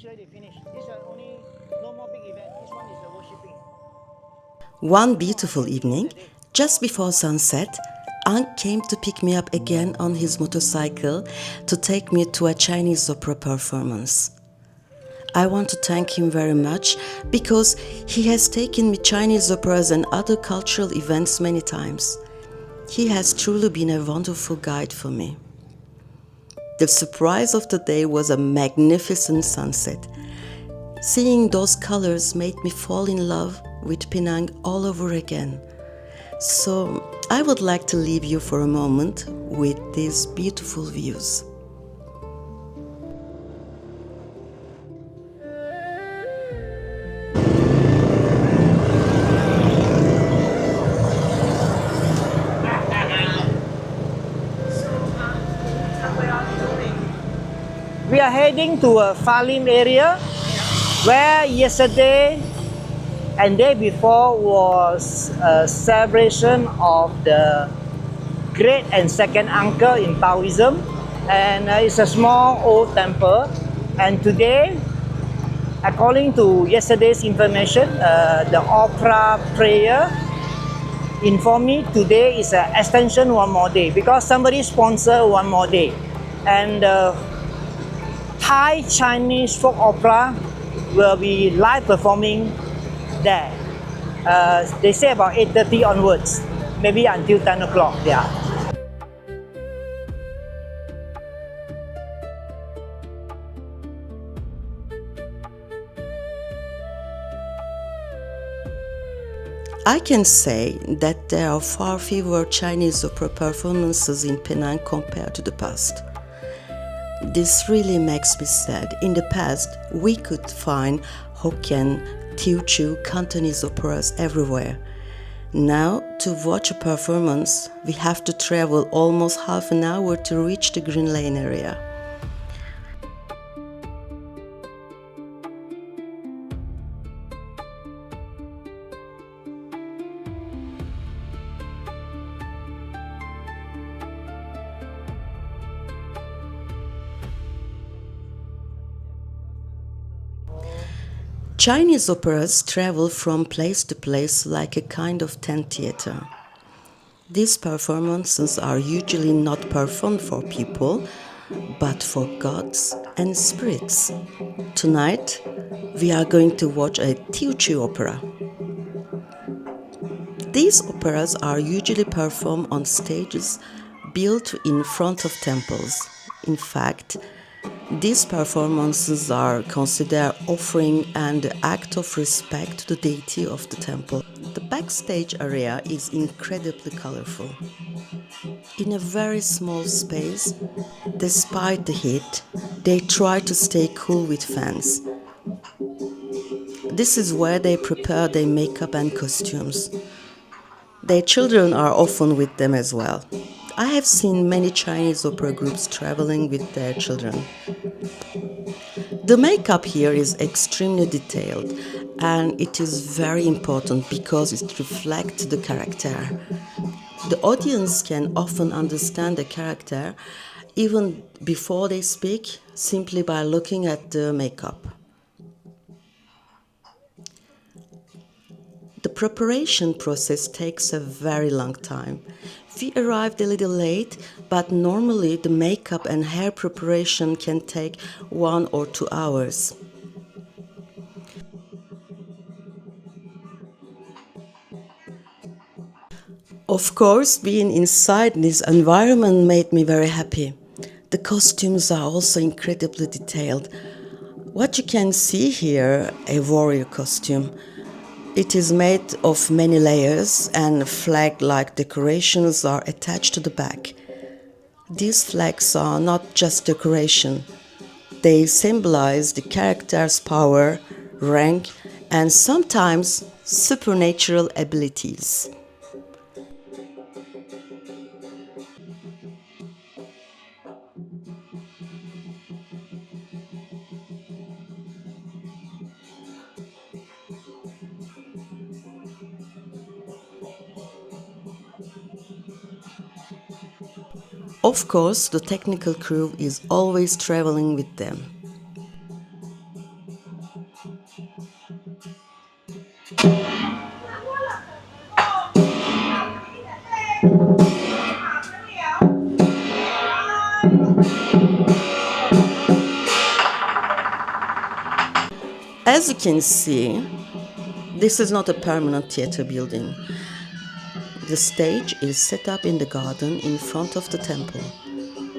already finished. This is only no more big event. This one is the worshipping. One beautiful evening, just before sunset, Ang came to pick me up again on his motorcycle to take me to a Chinese opera performance. I want to thank him very much because he has taken me Chinese operas and other cultural events many times. He has truly been a wonderful guide for me. The surprise of the day was a magnificent sunset. Seeing those colors made me fall in love with Penang all over again. So I would like to leave you for a moment with these beautiful views. We are heading to a Falim area where yesterday and day before was a celebration of the great and second uncle in Taoism, and it's a small old temple. And today, according to yesterday's information, the opera prayer informed me today is an extension one more day because somebody sponsored one more day. And Thai Chinese folk opera will be live performing there. They say about 8:30 onwards, maybe until 10 o'clock. Yeah. I can say that there are far fewer Chinese opera performances in Penang compared to the past. This really makes me sad. In the past, we could find Hokkien, Teochew, Cantonese operas everywhere. Now, to watch a performance, we have to travel almost half an hour to reach the Green Lane area. Chinese operas travel from place to place like a kind of tent theater. These performances are usually not performed for people, but for gods and spirits. Tonight, we are going to watch a Teochew opera. These operas are usually performed on stages built in front of temples. In fact, these performances are considered offering and act of respect to the deity of the temple. The backstage area is incredibly colorful. In a very small space, despite the heat, they try to stay cool with fans. This is where they prepare their makeup and costumes. Their children are often with them as well. I have seen many Chinese opera groups traveling with their children. The makeup here is extremely detailed and it is very important because it reflects the character. The audience can often understand the character even before they speak simply by looking at the makeup. The preparation process takes a very long time. We arrived a little late, but normally the makeup and hair preparation can take 1 or 2 hours. Of course, being inside this environment made me very happy. The costumes are also incredibly detailed. What you can see here, a warrior costume. It is made of many layers and flag-like decorations are attached to the back. These flags are not just decoration. They symbolize the character's power, rank, and sometimes supernatural abilities. Of course, the technical crew is always traveling with them. As you can see, this is not a permanent theater building. The stage is set up in the garden in front of the temple.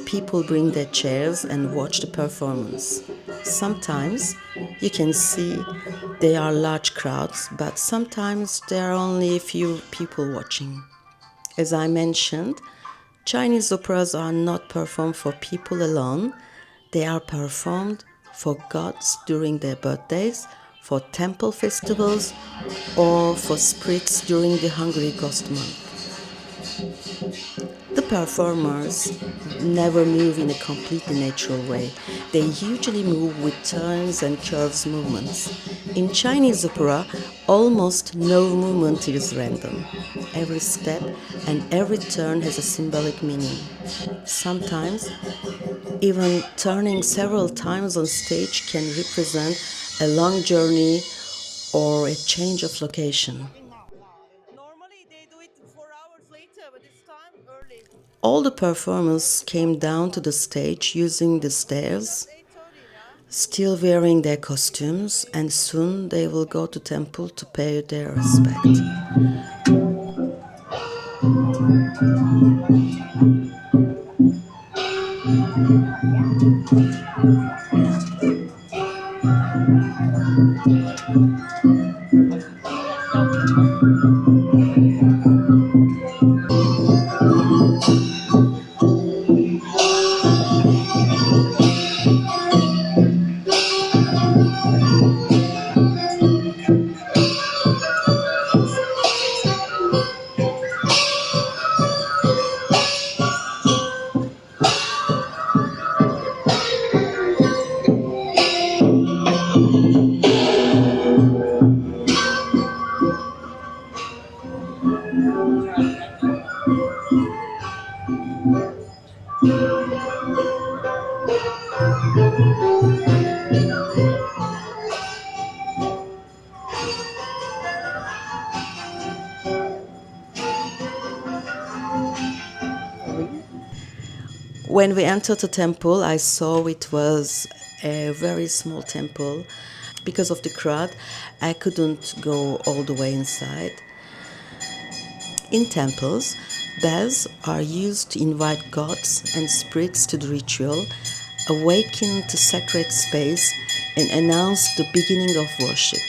People bring their chairs and watch the performance. Sometimes you can see there are large crowds, but sometimes there are only a few people watching. As I mentioned, Chinese operas are not performed for people alone. They are performed for gods during their birthdays, for temple festivals, or for spirits during the Hungry Ghost Month. The performers never move in a completely natural way. They usually move with turns and curves movements. In Chinese opera, almost no movement is random. Every step and every turn has a symbolic meaning. Sometimes, even turning several times on stage can represent a long journey or a change of location. Normally they do it 4 hours later, but this time early. All the performers came down to the stage using the stairs, 8:30, yeah? still wearing their costumes, and soon they will go to temple to pay their respect. When we entered the temple, I saw it was a very small temple. Because of the crowd, I couldn't go all the way inside. In temples, bells are used to invite gods and spirits to the ritual, awaken the sacred space, and announce the beginning of worship.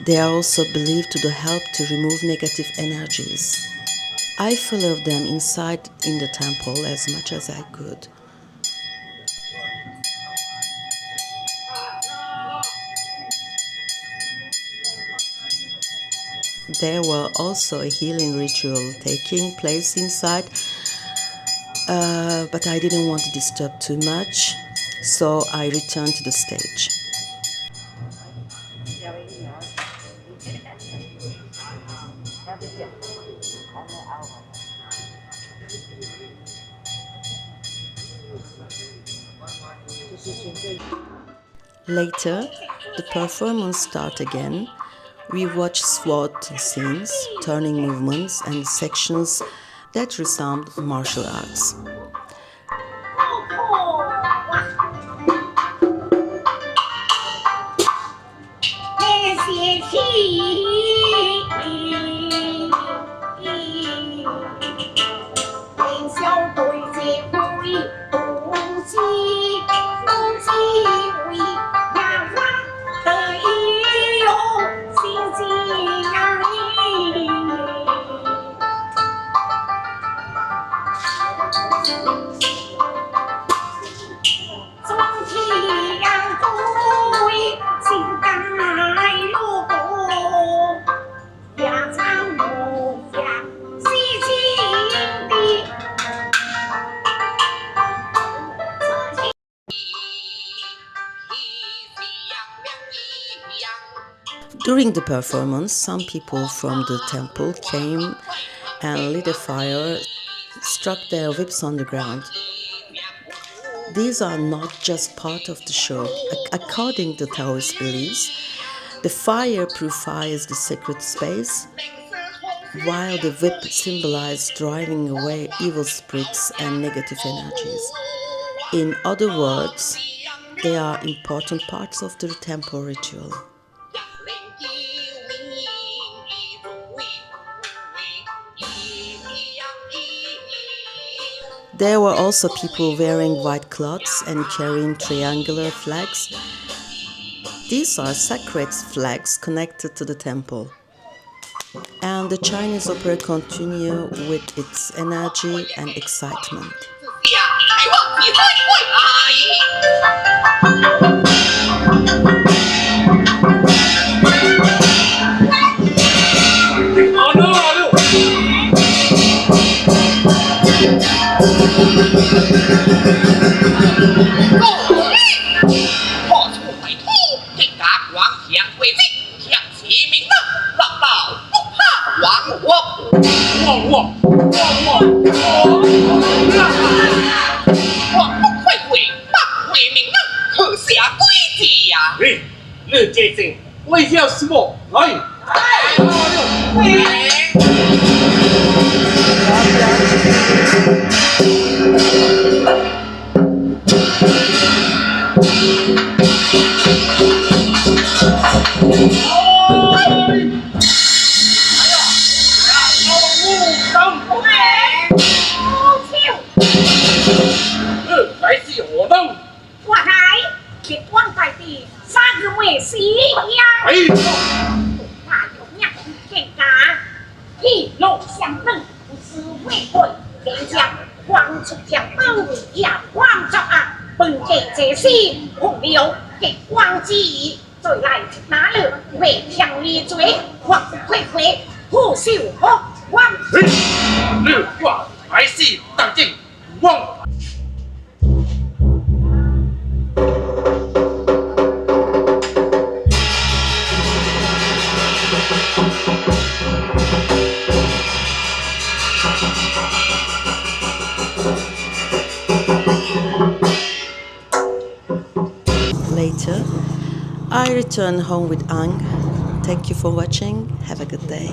They are also believed to help to remove negative energies. I followed them inside in the temple as much as I could. There were also a healing ritual taking place inside, but I didn't want to disturb too much, so I returned to the stage. Later, the performance started again. We watched SWAT scenes, turning movements, and sections that resembled martial arts. During the performance, some people from the temple came and lit a fire, struck their whips on the ground. these are not just part of the show. According to Taoist beliefs, the fireproof fire is the sacred space, while the whip symbolizes driving away evil spirits and negative energies. In other words, they are important parts of the temple ritual. There were also people wearing white cloths and carrying triangular flags. These are sacred flags connected to the temple. And the Chinese opera continues with its energy and excitement. Later, I return home with Ang. Thank you for watching. Have a good day.